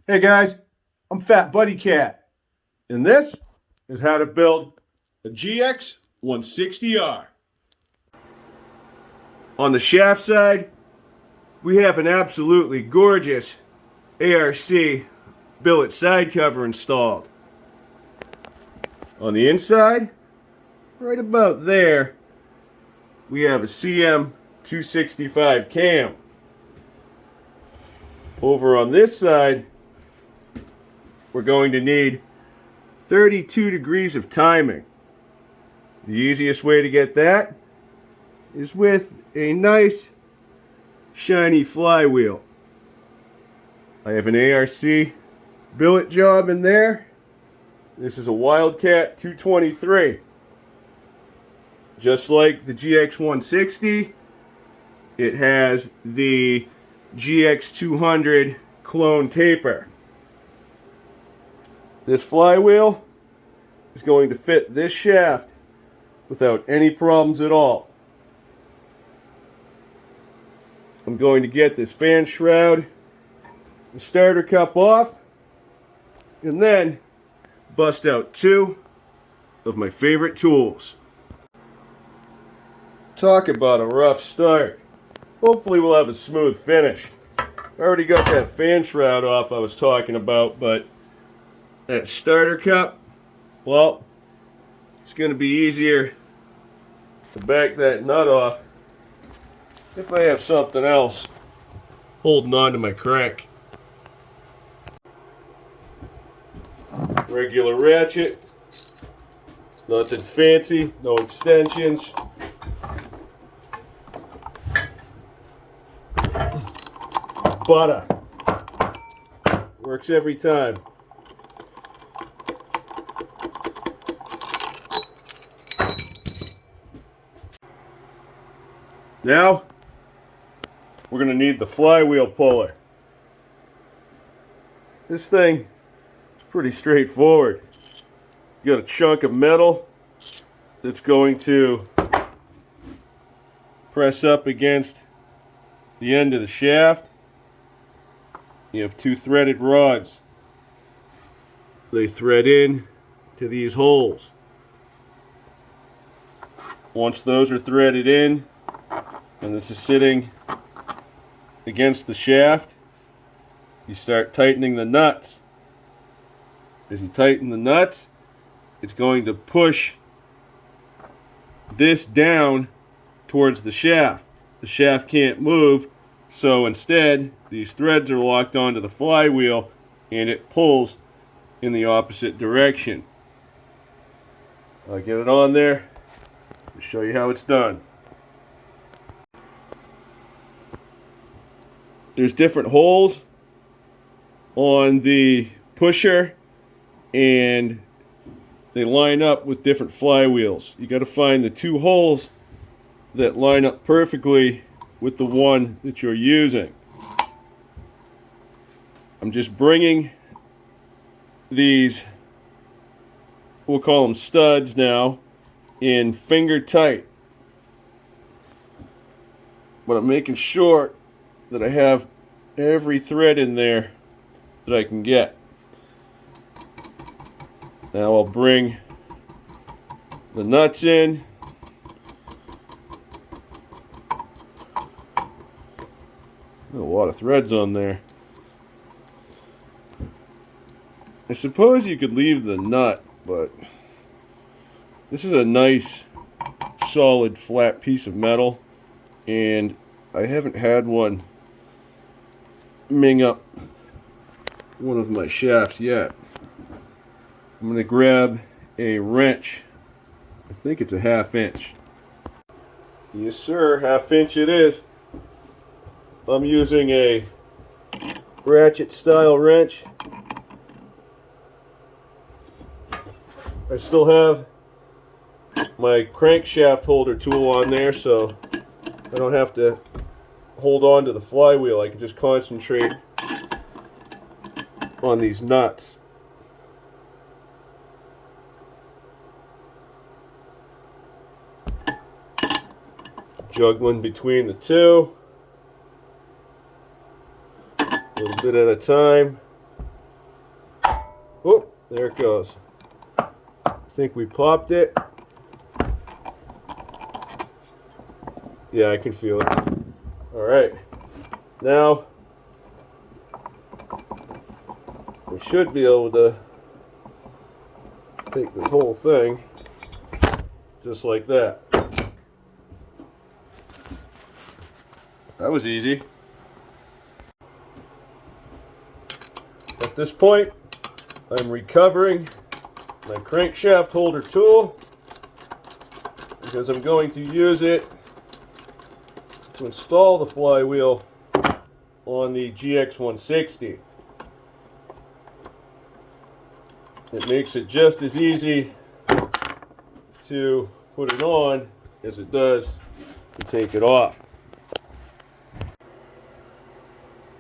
Hey guys, I'm FatBuddyCat, and this is how to build a Gx160R. On the shaft side, we have an absolutely gorgeous ARC billet side cover installed. On the inside, right about there, we have a CM265 cam. Over on this side, we're going to need 32 degrees of timing. The easiest way to get that is with a nice shiny flywheel. I have an ARC billet job in there. This is a Wildcat 223. Just like the Gx160, it has the Gx200 clone taper. This flywheel is going to fit this shaft without any problems at all. I'm going to get this fan shroud and starter cup off, and then bust out two of my favorite tools. Talk about a rough start. Hopefully we'll have a smooth finish. I already got that fan shroud off I was talking about, but that starter cup, well, it's going to be easier to back that nut off if I have something else holding on to my crank. Regular ratchet, nothing fancy, no extensions. Butter works every time. Now we're going to need the flywheel puller. This thing is pretty straightforward. You got a chunk of metal that's going to press up against the end of the shaft. You have two threaded rods. They thread in to these holes. Once those are threaded in, and this is sitting against the shaft, you start tightening the nuts. As you tighten the nuts, it's going to push this down towards the shaft. The shaft can't move, so instead these threads are locked onto the flywheel and it pulls in the opposite direction. I'll get it on there and show you how it's done. There's different holes on the pusher and they line up with different flywheels. You got to find the two holes that line up perfectly with the one that you're using. I'm just bringing these, we'll call them studs now, in finger tight. But I'm making sure that I have every thread in there that I can get. Now I'll bring the nuts in. A lot of threads on there. I suppose you could leave the nut, but this is a nice solid flat piece of metal and I haven't had one ming up one of my shafts yet. I'm going to grab a wrench. I think it's a 1/2 inch. Yes sir, 1/2 inch it is. I'm using a ratchet style wrench. I still have my crankshaft holder tool on there, so I don't have to hold on to the flywheel. I can just concentrate on these nuts. Juggling between the two, a little bit at a time. Oh, there it goes. I think we popped it. Yeah, I can feel it. Alright. Now, we should be able to take this whole thing just like that. That was easy. At this point, I'm recovering my crankshaft holder tool because I'm going to use it to install the flywheel on the Gx160. It makes it just as easy to put it on as it does to take it off.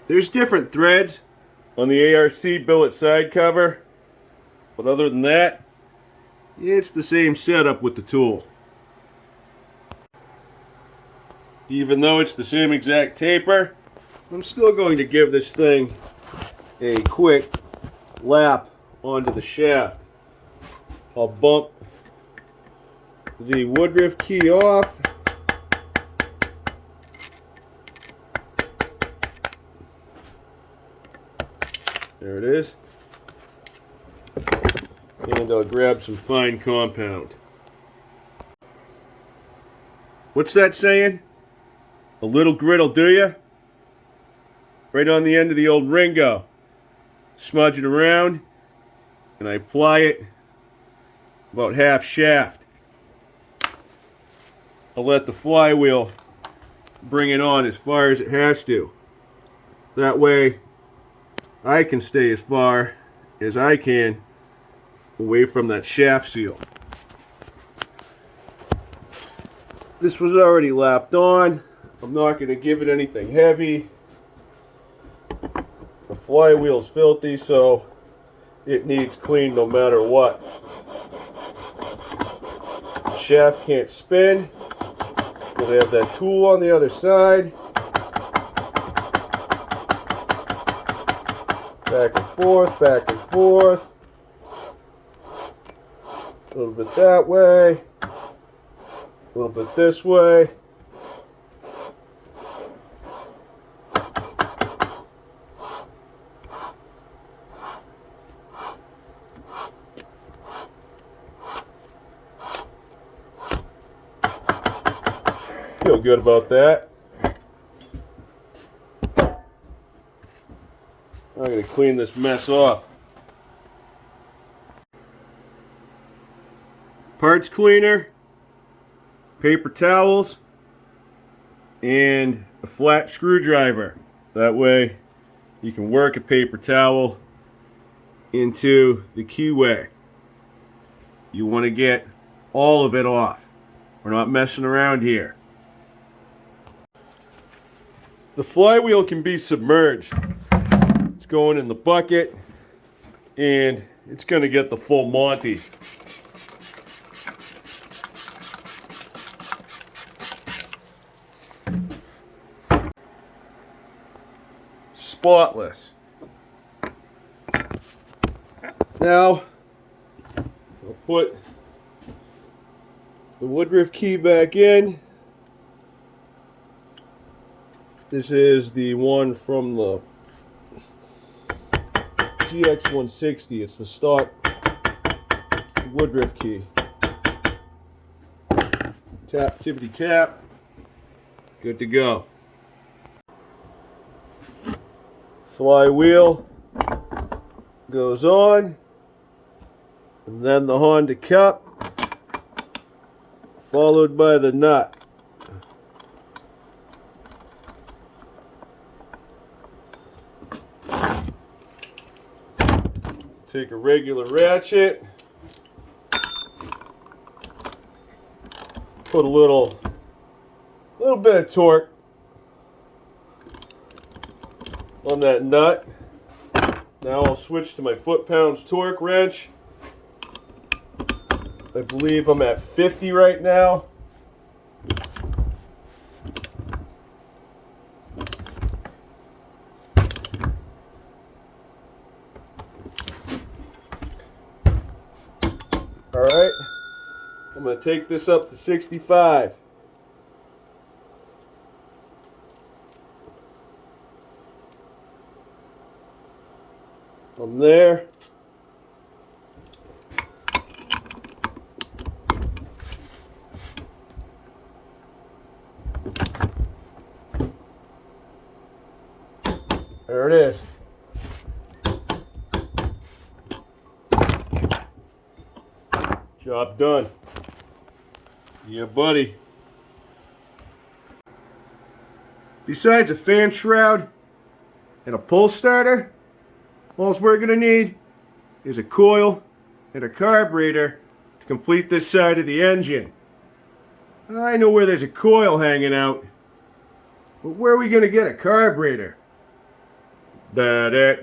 There's different threads on the ARC billet side cover, but other than that, it's the same setup with the tool. Even though it's the same exact taper, I'm still going to give this thing a quick lap onto the shaft. I'll bump the woodruff key off. There it is. And I'll grab some fine compound. What's that saying? A little grit'll do ya? Right on the end of the old Ringo. Smudge it around, and I apply it about half shaft. I'll let the flywheel bring it on as far as it has to. That way, I can stay as far as I can away from that shaft seal. This was already lapped on. I'm not going to give it anything heavy. The flywheel's filthy, so it needs clean no matter what. The shaft can't spin because I have that tool on the other side. Back and forth, back and forth. A little bit that way. A little bit this way. Feel good about that. I'm going to clean this mess off. Parts cleaner, paper towels, and a flat screwdriver. That way you can work a paper towel into the keyway. You want to get all of it off. We're not messing around here. The flywheel can be submerged. It's going in the bucket and it's going to get the full Monty. Spotless. Now I'll put the woodruff key back in. This is the one from the Gx160. It's the stock woodruff key. Tap, tippity tap. Good to go. Flywheel goes on, and then the Honda cup, followed by the nut. Take a regular ratchet, put a little bit of torque on that nut. Now I'll switch to my foot-pounds torque wrench. I believe I'm at 50 right now. I'm going to take this up to 65. From there, there it is. Job done. Yeah, buddy. Besides a fan shroud and a pull starter, all we're going to need is a coil and a carburetor to complete this side of the engine. I know where there's a coil hanging out, but where are we going to get a carburetor? Da-da,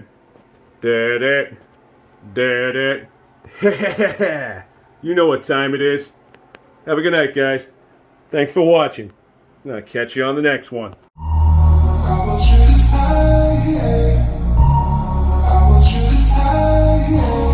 da-da, da-da. You know what time it is. Have a good night, guys. Thanks for watching. I'll catch you on the next one. I want you to stay. I want you to stay.